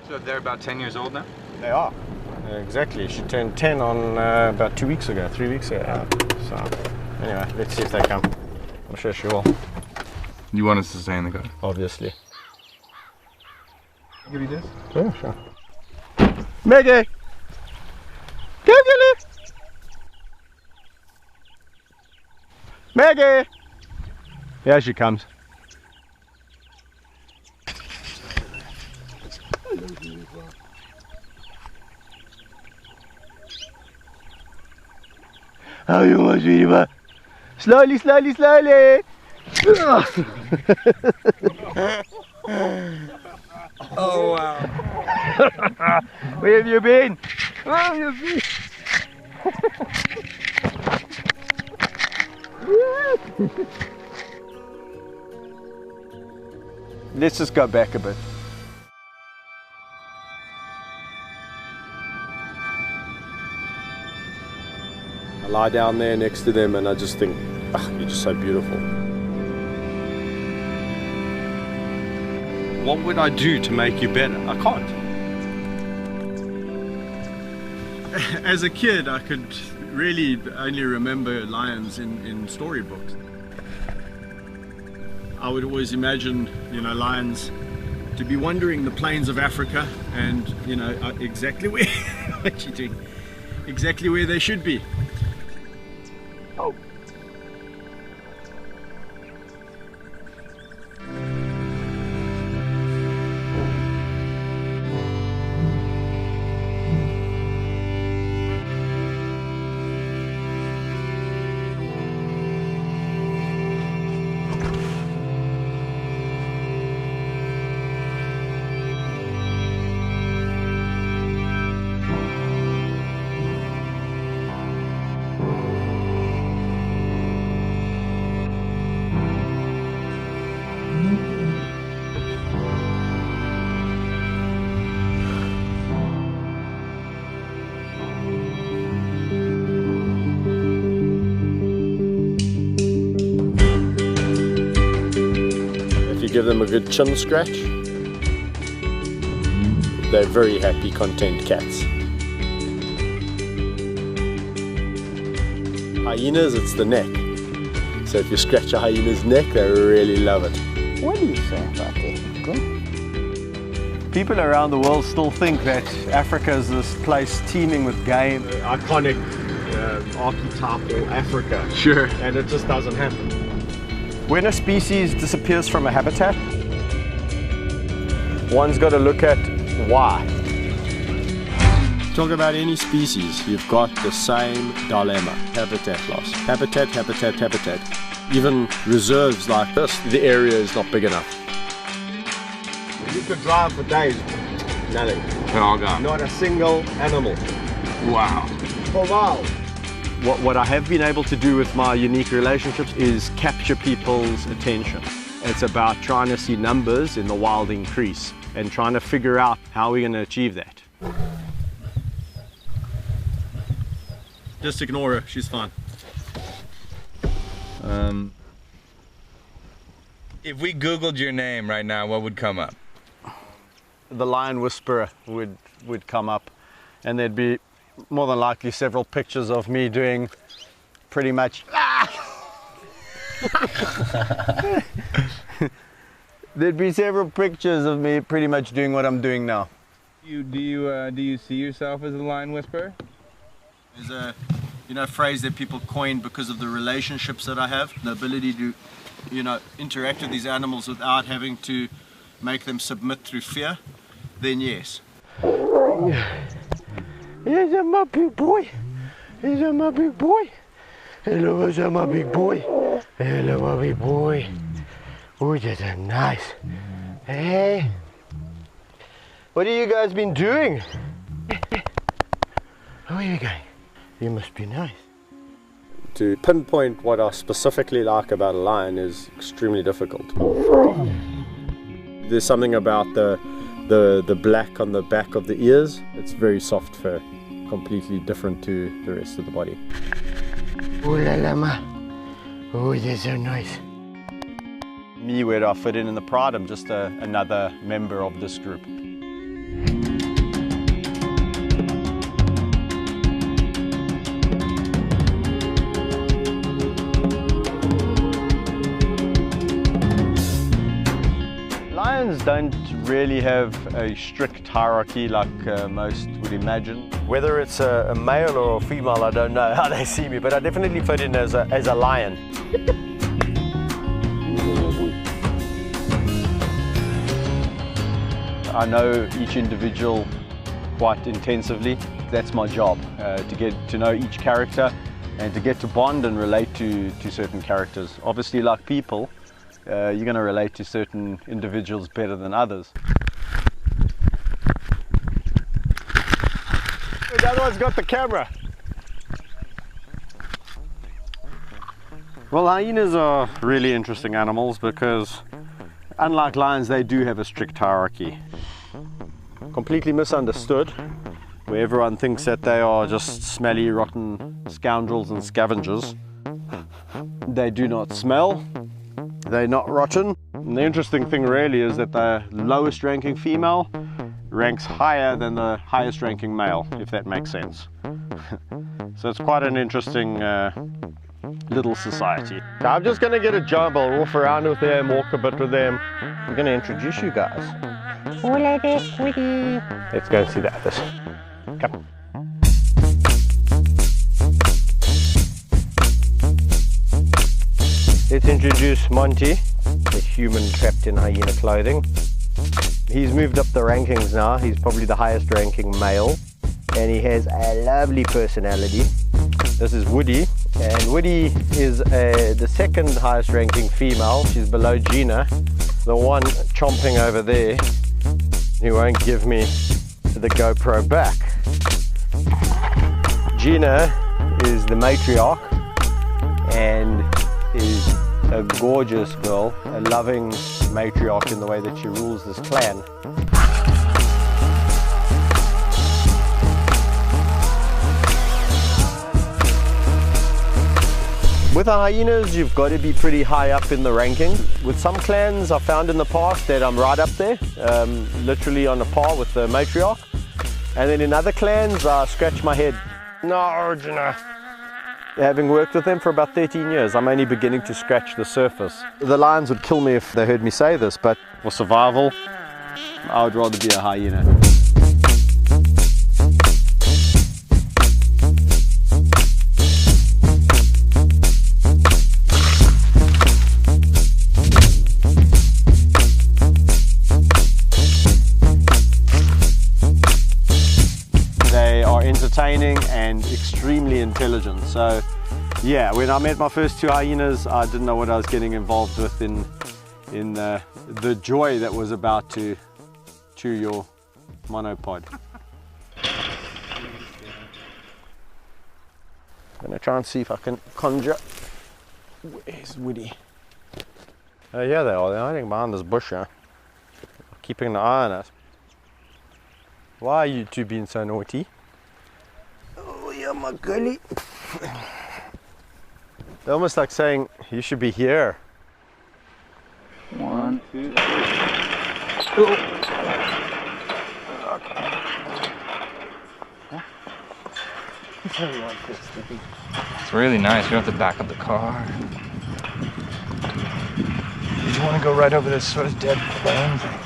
So they're about 10 years old now? They are. Exactly. She turned 10 on about 2 weeks ago, 3 weeks ago. Yeah. So anyway, let's see if they come. I'm sure she will. You want us to stay in the car? Obviously. Give you this? Yeah, sure. Maggie! Come, Gilly! Maggie! Here she comes. How you want, sweetie pie? Slowly, slowly, slowly! Oh wow! Where have you been? Where have you been? Let's just go back a bit. I lie down there next to them and I just think, you're just so beautiful. What would I do to make you better? I can't. As a kid, I could really only remember lions in storybooks. I would always imagine, lions to be wandering the plains of Africa and, exactly where, what you doing? Exactly where they should be. Oh. Give them a good chin scratch. They're very happy, content cats. Hyenas, it's the neck. So if you scratch a hyena's neck, they really love it. What do you say about that? Good. People around the world still think that Africa is this place teeming with game. Iconic archetypal Africa. Sure. And it just doesn't happen. When a species disappears from a habitat, one's got to look at why. Talk about any species, you've got the same dilemma. Habitat loss. Habitat, habitat, habitat. Even reserves like this, the area is not big enough. You could drive for days, nothing. They're all gone. Not a single animal. Wow. For miles. What I have been able to do with my unique relationships is capture people's attention. It's about trying to see numbers in the wild increase and trying to figure out how we're going to achieve that. Just ignore her, she's fine. If we Googled your name right now, what would come up? The Lion Whisperer would come up, and there'd be more than likely several pictures of me doing pretty much there'd be several pictures of me pretty much doing what I'm doing now. Do you see yourself as a lion whisperer? There's a phrase that people coined because of the relationships that I have, the ability to interact with these animals without having to make them submit through fear, then yes. Here's my big boy. Here's my big boy. Hello, here's my big boy. Hello, my big boy. Oh, that's nice. Hey. What have you guys been doing? Where are you going? You must be nice. To pinpoint what I specifically like about a lion is extremely difficult. There's something about the black on the back of the ears. It's very soft fur, completely different to the rest of the body. Oh la la ma. Oh, they're so nice. Me, where do I fit in the pride? I'm just another member of this group. lions don't really have a strict hierarchy like most would imagine. Whether it's a male or a female, I don't know how they see me, but I definitely fit in as a lion. I know each individual quite intensively. That's my job, to get to know each character and to get to bond and relate to certain characters. Obviously, like people, you're going to relate to certain individuals better than others. The other one's got the camera. Well, hyenas are really interesting animals because, unlike lions, they do have a strict hierarchy. Completely misunderstood, where everyone thinks that they are just smelly, rotten scoundrels and scavengers. They do not smell, they're not rotten. And the interesting thing really is that the lowest ranking female ranks higher than the highest ranking male, if that makes sense. So it's quite an interesting little society. So I'm just going to get a job, I'll walk around with them, walk a bit with them. I'm going to introduce you guys. Let's go and see the others. Come. Let's introduce Monty, the human trapped in hyena clothing. He's moved up the rankings now. He's probably the highest ranking male, and he has a lovely personality. This is Woody, and Woody is the second highest ranking female. She's below Gina, the one chomping over there who won't give me the GoPro back. Gina is the matriarch and is a gorgeous girl, a loving matriarch in the way that she rules this clan. With the hyenas, you've got to be pretty high up in the ranking. With some clans, I found in the past that I'm right up there, literally on a par with the matriarch. And then in other clans, I scratch my head. No, Gina. Having worked with them for about 13 years, I'm only beginning to scratch the surface. The lions would kill me if they heard me say this, but for survival, I would rather be a hyena. Entertaining and extremely intelligent. So yeah, when I met my first two hyenas, I didn't know what I was getting involved with in the joy that was about to chew your monopod. I'm gonna try and see if I can conjure. Where's Woody? Oh yeah, they are. They're hiding behind this bush, huh? Keeping an eye on us. Why are you two being so naughty? Oh yeah, my gully. They're almost like saying, you should be here. 1, 2, 3. It's really nice. You don't have to back up the car. You want to go right over this sort of dead plain thing.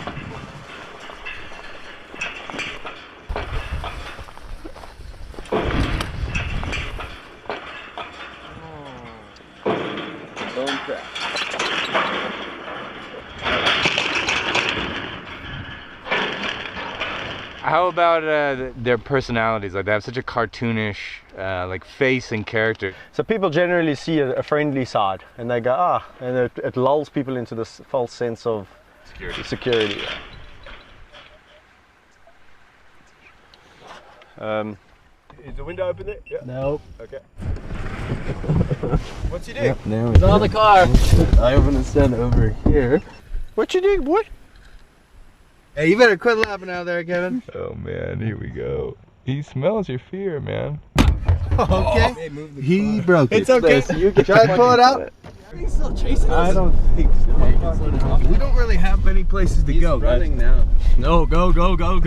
How about their personalities? Like they have such a cartoonish like face and character. So people generally see a friendly side and they go, ah, and it lulls people into this false sense of security. Is the window open there? Yeah. Nope. Okay. What's he doing? Yep, it's on the car. I opened the stand over here. What you doing, boy? Hey, you better quit laughing out there, Kevin. Oh man, here we go. He smells your fear, man. Okay. He broke it. It's okay. Try to pull it out. Are you still chasing us? I don't think so. We don't really have many places to go. He's running now. No, go. Talk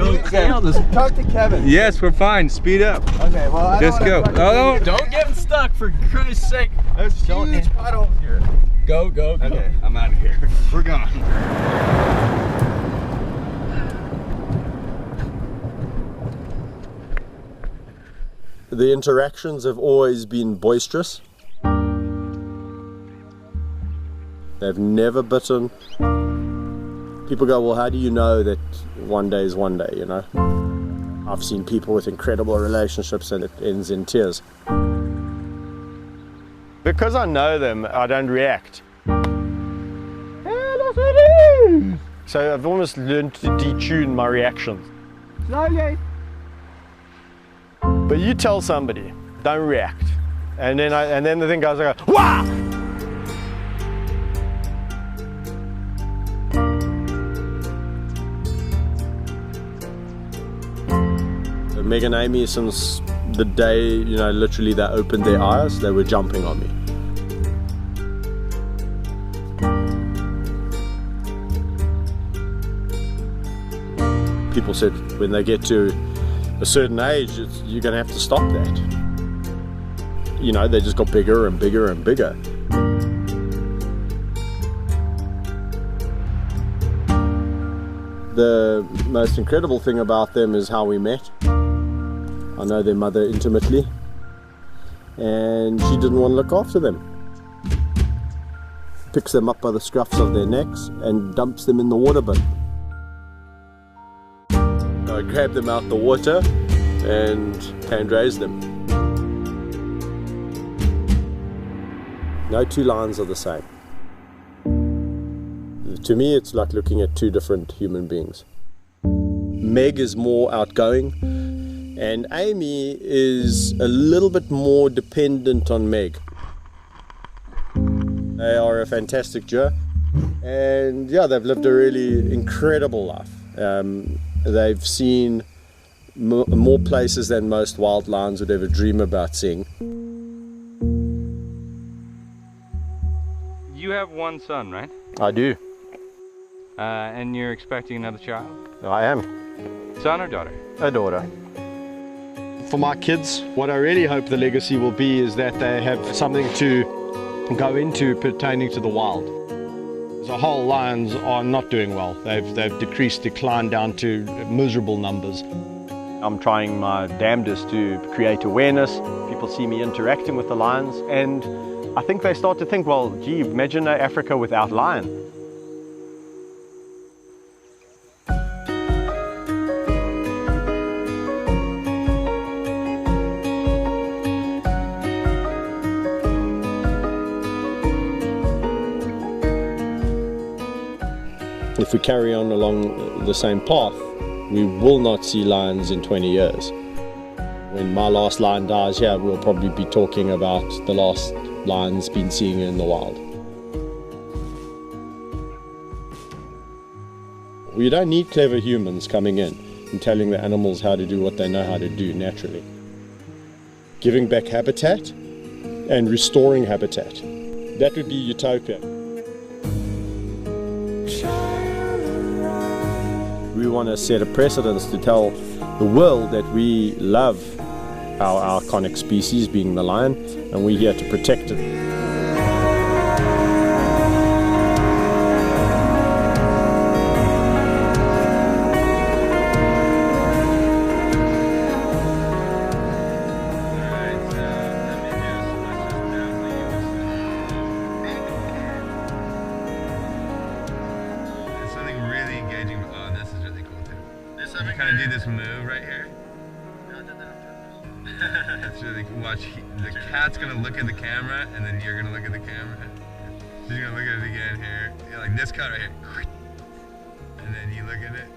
to Kevin. Yes, we're fine. Speed up. Okay, well, I just go. Oh, don't get stuck, for Christ's sake. There's huge potholes here. Go. okay, I'm out of here. We're gone. The interactions have always been boisterous. They've never bitten. People go, well, how do you know that one day is one day, you know? I've seen people with incredible relationships and it ends in tears. Because I know them, I don't react. So I've almost learned to detune my reactions. Slowly. But you tell somebody, don't react. And then the thing goes, I go, wah! Meg and Amy, since the day, you know, literally they opened their eyes, they were jumping on me. People said when they get to a certain age, you're going to have to stop that. You know, they just got bigger and bigger and bigger. The most incredible thing about them is how we met. I know their mother intimately, and she didn't want to look after them. Picks them up by the scruffs of their necks and dumps them in the water bin. I grab them out the water and hand raise them. No two lions are the same. To me, it's like looking at two different human beings. Meg is more outgoing, and Amy is a little bit more dependent on Meg. They are a fantastic duo, and yeah, they've lived a really incredible life. They've seen more places than most wild lions would ever dream about seeing. You have one son, right? I do. And you're expecting another child? I am. Son or daughter? A daughter. For my kids, what I really hope the legacy will be is that they have something to go into pertaining to the wild. As a whole, lions are not doing well. They've declined down to miserable numbers. I'm trying my damnedest to create awareness. People see me interacting with the lions, and I think they start to think, well, gee, imagine Africa without lion. If we carry on along the same path, we will not see lions in 20 years. When my last lion dies here, we'll probably be talking about the last lions been seen in the wild. We don't need clever humans coming in and telling the animals how to do what they know how to do naturally. Giving back habitat and restoring habitat. That would be utopia. We want to set a precedence to tell the world that we love our iconic species, being the lion, and we're here to protect it. You kind of do this move right here. It's really cool. Watch, the cat's gonna look at the camera, and then you're gonna look at the camera. She's gonna look at it again here. Yeah, like this cut right here. And then you look at it.